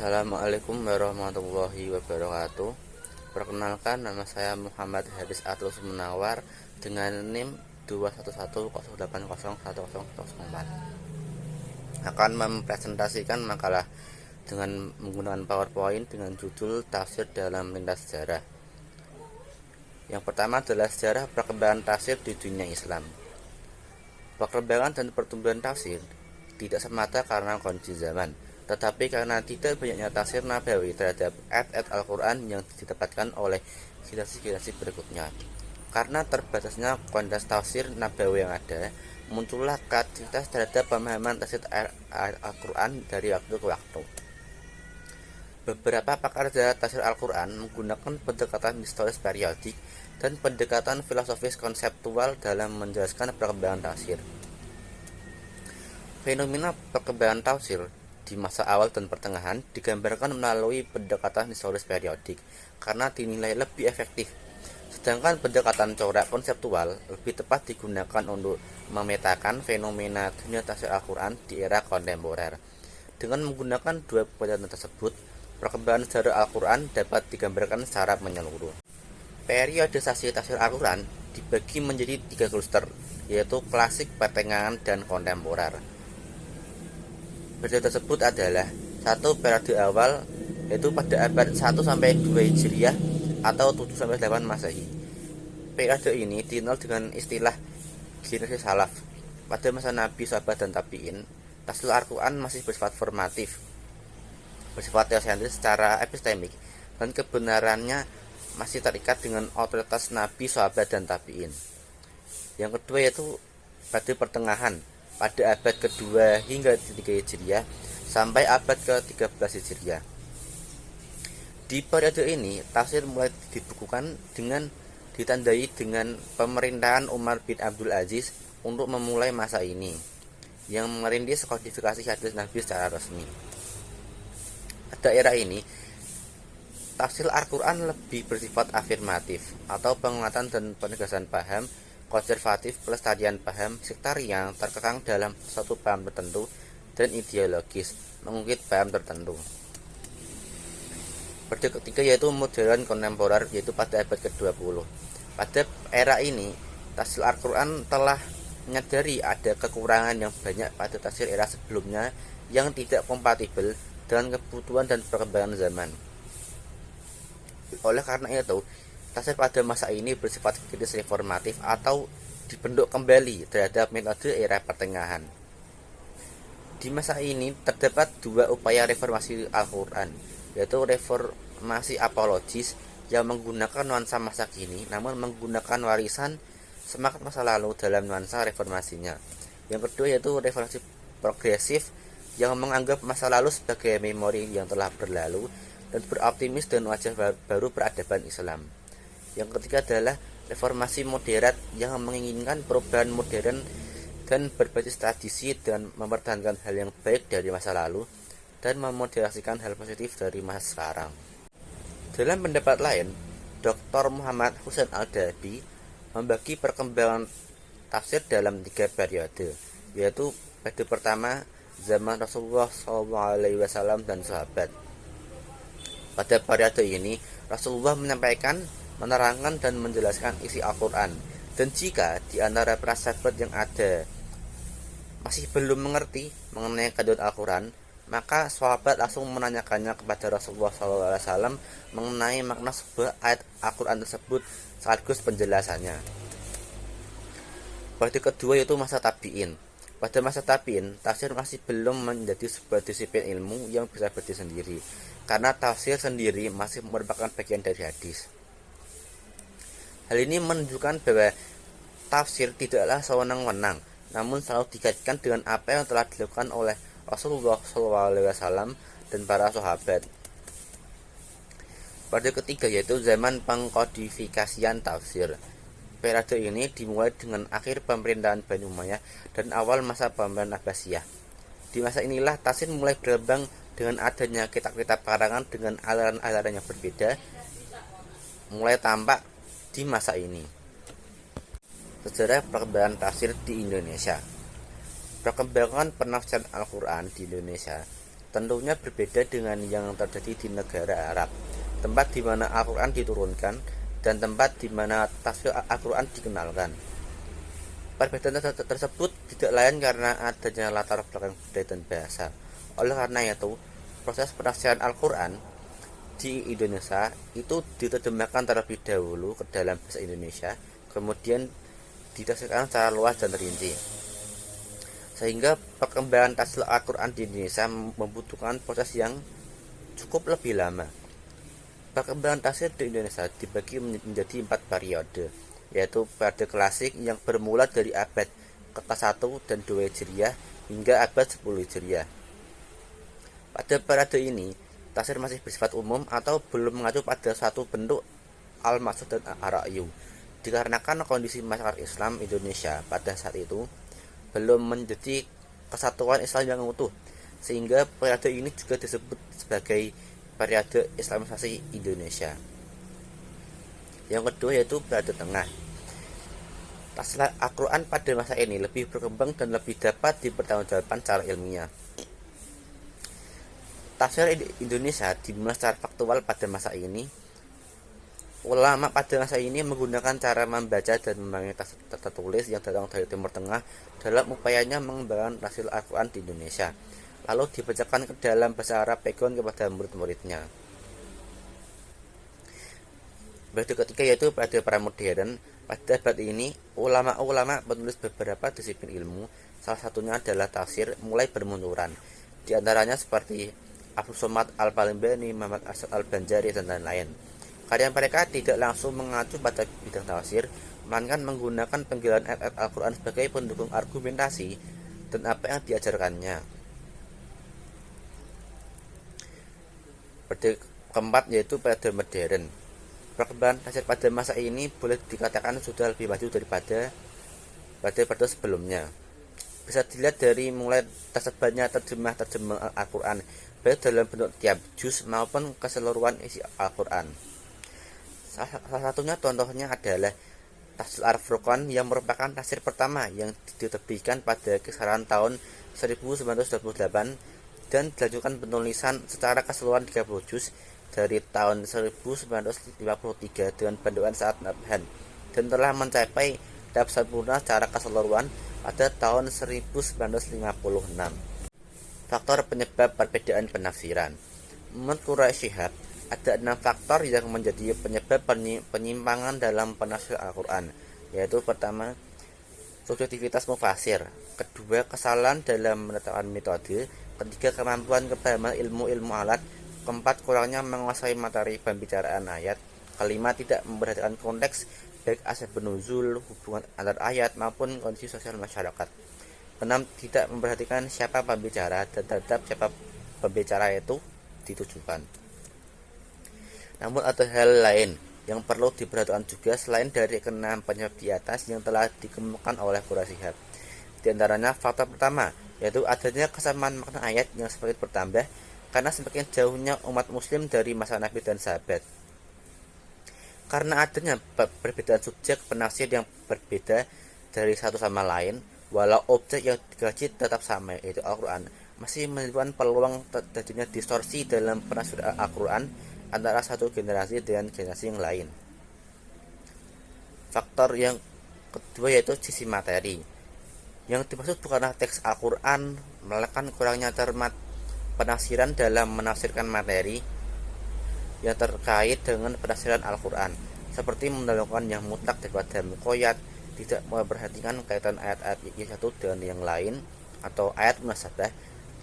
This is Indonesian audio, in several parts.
Assalamualaikum warahmatullahi wabarakatuh. Perkenalkan, nama saya Muhammad Haris Atlus Munawar dengan NIM 211080104. Akan mempresentasikan makalah dengan menggunakan PowerPoint dengan judul Tafsir dalam Lintas Sejarah. Yang pertama adalah sejarah perkembangan tafsir di dunia Islam. Perkembangan dan pertumbuhan tafsir tidak semata karena kondisi zaman, tetapi karena tidak banyaknya tafsir nabawi terhadap ayat-ayat Al-Quran yang didapatkan oleh generasi-generasi berikutnya. Karena terbatasnya kuantitas tafsir nabawi yang ada, muncullah kreativitas terhadap pemahaman tafsir Al-Quran dari waktu ke waktu. Beberapa pakar sejarah tafsir Al-Quran menggunakan pendekatan historis periodik dan pendekatan filosofis konseptual dalam menjelaskan perkembangan tafsir. Fenomena perkembangan tafsir di masa awal dan pertengahan digambarkan melalui pendekatan historis periodik karena dinilai lebih efektif, sedangkan pendekatan corak konseptual lebih tepat digunakan untuk memetakan fenomena dunia tafsir Al-Quran di era kontemporer. Dengan menggunakan dua pendekatan tersebut, perkembangan sejarah Al-Quran dapat digambarkan secara menyeluruh. Periodisasi tafsir Al-Quran dibagi menjadi 3 kluster, yaitu klasik, pertengahan, dan kontemporer. Periode tersebut adalah satu periode awal, yaitu pada abad 1-2 Hijriah atau 7-8 Masehi. Periode ini dikenal dengan istilah generasi salaf. Pada masa Nabi, sahabat, dan tabi'in, tafsir Al-Quran masih bersifat formatif, bersifat teosentris secara epistemik, dan kebenarannya masih terikat dengan otoritas Nabi, sahabat, dan tabi'in. Yang kedua yaitu pada pertengahan, pada abad kedua hingga 3 Hijriah sampai abad ke-13 Hijriah. Di periode ini, tafsir mulai dibukukan dengan ditandai dengan pemerintahan Umar bin Abdul Aziz untuk memulai masa ini, yang merintis kodifikasi hadis Nabi secara resmi. Pada era ini, tafsir Al-Quran lebih bersifat afirmatif atau penguatan dan penegasan paham, konservatif, pelestarian paham, sektarian terkekang dalam suatu paham tertentu, dan ideologis mengungkit paham tertentu. Periode ketiga yaitu modern kontemporer, yaitu pada abad ke-20. Pada era ini, tafsir Al-Quran telah menyadari ada kekurangan yang banyak pada tafsir era sebelumnya yang tidak kompatibel dengan kebutuhan dan perkembangan zaman. Oleh karena itu, tafsir pada masa ini bersifat kritis reformatif atau dibentuk kembali terhadap metode era pertengahan. Di masa ini terdapat dua upaya reformasi Al-Quran, yaitu reformasi apologis yang menggunakan nuansa masa kini namun menggunakan warisan semangat masa lalu dalam nuansa reformasinya. Yang kedua yaitu reformasi progresif yang menganggap masa lalu sebagai memori yang telah berlalu dan beroptimis dengan wajah baru peradaban Islam. Yang ketiga adalah reformasi moderat yang menginginkan perubahan modern dan berbasis tradisi dan mempertahankan hal yang baik dari masa lalu dan memoderasikan hal positif dari masa sekarang. Dalam pendapat lain, Dr. Muhammad Husain Al-Dabi membagi perkembangan tafsir dalam 3 periode, yaitu periode pertama zaman Rasulullah SAW dan sahabat. Pada periode ini, Rasulullah menyampaikan, menerangkan, dan menjelaskan isi Al-Quran. Dan jika di antara para sahabat yang ada masih belum mengerti mengenai kandungan Al-Quran, maka sahabat langsung menanyakannya kepada Rasulullah SAW mengenai makna sebuah ayat Al-Quran tersebut sekaligus penjelasannya. Periode kedua yaitu masa tabi'in. Pada masa tabi'in, tafsir masih belum menjadi sebuah disiplin ilmu yang bisa berdiri sendiri, karena tafsir sendiri masih merupakan bagian dari hadis. Hal ini menunjukkan bahwa tafsir tidaklah sewenang-wenang, namun selalu dikaitkan dengan apa yang telah dilakukan oleh Rasulullah SAW dan para sahabat. Periode ketiga yaitu zaman pengkodifikasian tafsir. Periode ini dimulai dengan akhir pemerintahan Bani Umayyah dan awal masa pemerintahan Abbasiyah. Di masa inilah tafsir mulai berkembang dengan adanya kitab-kitab karangan dengan aliran-aliran yang berbeda mulai tampak di masa ini. Sejarah perkembangan tafsir di Indonesia. Perkembangan penafsiran Al-Quran di Indonesia tentunya berbeda dengan yang terjadi di negara Arab, tempat di mana Al-Quran diturunkan dan tempat di mana tafsir Al-Quran dikenalkan. Perbedaan tersebut tidak lain karena adanya latar belakang budaya dan bahasa. Oleh karena itu, proses penafsiran Al-Quran di Indonesia itu diterjemahkan terlebih dahulu ke dalam bahasa Indonesia, kemudian ditafsirkan secara luas dan rinci. Sehingga perkembangan tafsir Al-Quran di Indonesia membutuhkan proses yang cukup lebih lama. Perkembangan tafsir di Indonesia dibagi menjadi 4 periode, yaitu periode klasik yang bermula dari abad ke-1 dan 2 Hijriah hingga abad 10 Hijriah. Pada periode ini, tafsir masih bersifat umum atau belum mengacu pada satu bentuk al-maksud dan ar-ra'yu, dikarenakan kondisi masyarakat Islam Indonesia pada saat itu belum menjadi kesatuan Islam yang utuh, sehingga periode ini juga disebut sebagai periode Islamisasi Indonesia. Yang kedua yaitu periode tengah. Tafsir Al-Quran pada masa ini lebih berkembang dan lebih dapat dipertanggungjawabkan secara ilmiah. Tafsir Indonesia dimulai secara faktual pada masa ini. Ulama pada masa ini menggunakan cara membaca dan memahami tafsir tertulis yang datang dari Timur Tengah dalam upayanya mengembangkan tafsir Al-Quran di Indonesia, lalu dibacakan ke dalam bahasa Arab pegon kepada murid-muridnya. Periode ketiga yaitu periode pramodern. Pada abad ini, ulama-ulama penulis beberapa disiplin ilmu, salah satunya adalah tafsir, mulai bermunculan. Di antaranya seperti Abdul Somad Al-Palembani, Muhammad Asad Al-Banjari, dan lain-lain. Karya mereka tidak langsung mengacu pada bidang tafsir, melainkan menggunakan penggalan ayat-ayat Al-Quran sebagai pendukung argumentasi dan apa yang diajarkannya. Periode keempat yaitu periode modern. Perkembangan tafsir pada masa ini boleh dikatakan sudah lebih maju daripada pada periode sebelumnya. Bisa dilihat dari mulai tersebarnya terjemah Al-Quran, baik dalam bentuk tiap juz maupun keseluruhan isi Al-Quran. Salah satunya contohnya adalah Tafsir Al-Furqan yang merupakan tafsir pertama yang diterbitkan pada kisaran tahun 1928 dan dilanjutkan penulisan secara keseluruhan 30 juz dari tahun 1953 dengan bantuan Sa'ad Nabhan, dan telah mencapai tahap sempurna secara keseluruhan pada tahun 1956. Faktor penyebab perbedaan penafsiran. Menurut Quraish Shihab, ada 6 faktor yang menjadi penyebab penyimpangan dalam penafsir Al-Quran, yaitu pertama, subjektivitas mufasir, kedua, kesalahan dalam menetapkan metode, ketiga, kemampuan kepahaman ilmu-ilmu alat, keempat, kurangnya menguasai materi pembicaraan ayat, kelima, tidak memperhatikan konteks baik asbab nuzul, hubungan antar ayat maupun kondisi sosial masyarakat, keenam, tidak memperhatikan siapa pembicara dan terhadap siapa pembicara itu ditujukan. Namun ada hal lain yang perlu diperhatikan juga selain dari keenam penyebab di atas yang telah dikemukakan oleh Quraish Shihab. Di antaranya faktor pertama, yaitu adanya kesamaan makna ayat yang semakin bertambah karena semakin jauhnya umat muslim dari masa Nabi dan sahabat. Karena adanya perbedaan subjek penafsir yang berbeda dari satu sama lain, walau objek yang dikaji tetap sama, yaitu Al-Quran, masih menimbulkan peluang terjadinya distorsi dalam penafsiran Al-Quran antara satu generasi dengan generasi yang lain. Faktor yang kedua yaitu sisi materi. Yang dimaksud bukanlah teks Al-Quran, melainkan kurangnya cermat penafsiran dalam menafsirkan materi yang terkait dengan penafsiran Al-Quran, seperti mendahulukan yang mutlak daripada muqayyad, tidak memperhatikan kaitan ayat-ayat yang satu dengan yang lain atau ayat munasabah,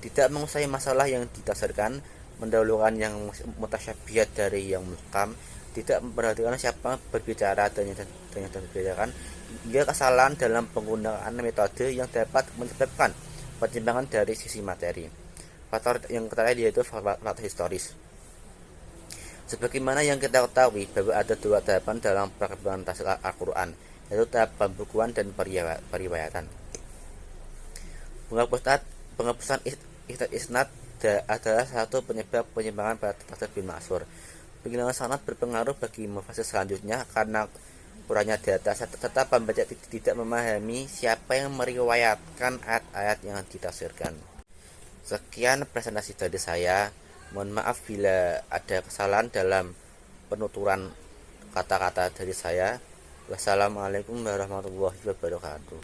tidak menguasai masalah yang ditafsirkan, mendahulukan yang mutasyabihat dari yang muhkam, tidak memperhatikan siapa berbicara dan yang dibedakan, hingga kesalahan dalam penggunaan metode yang dapat menyebabkan penyimpangan dari sisi materi. Faktor yang terakhir yaitu faktor historis. Sebagaimana yang kita ketahui bahwa ada 2 tahapan dalam perkembangan tafsir Al-Quran, yaitu tahap pembukuan dan periwayatan. Penghapusan isnad adalah satu penyebab penyimpangan pada tafsir bin Ma'sur. Penghilangan sanad berpengaruh bagi mufasir selanjutnya karena kurangnya data serta pembaca tidak memahami siapa yang meriwayatkan ayat-ayat yang ditafsirkan. Sekian presentasi dari saya. Mohon maaf bila ada kesalahan dalam penuturan kata-kata dari saya. Wassalamualaikum warahmatullahi wabarakatuh.